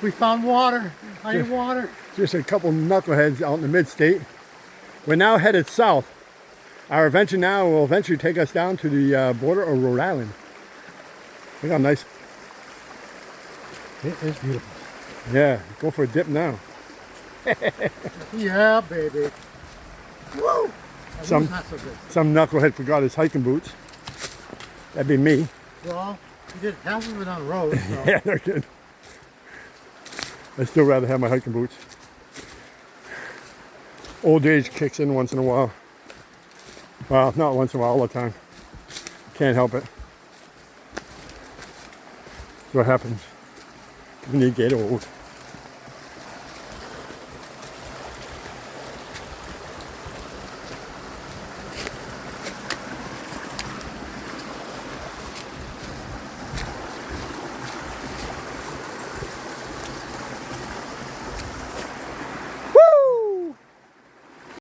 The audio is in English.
We found water. I need water. Just a couple knuckleheads out in the mid-state. We're now headed south. Our adventure now will eventually take us down to the border of Rhode Island. Look how nice. It is beautiful. Yeah, go for a dip now. Yeah, baby. Woo! Some Not so good. some knucklehead forgot his hiking boots. That'd be me. Well, you did half of it on the road, so. Yeah, they're good. I'd still rather have my hiking boots. Old age kicks in once in a while. Well, not once in a while, all the time. Can't help it. That's what happens when you get old.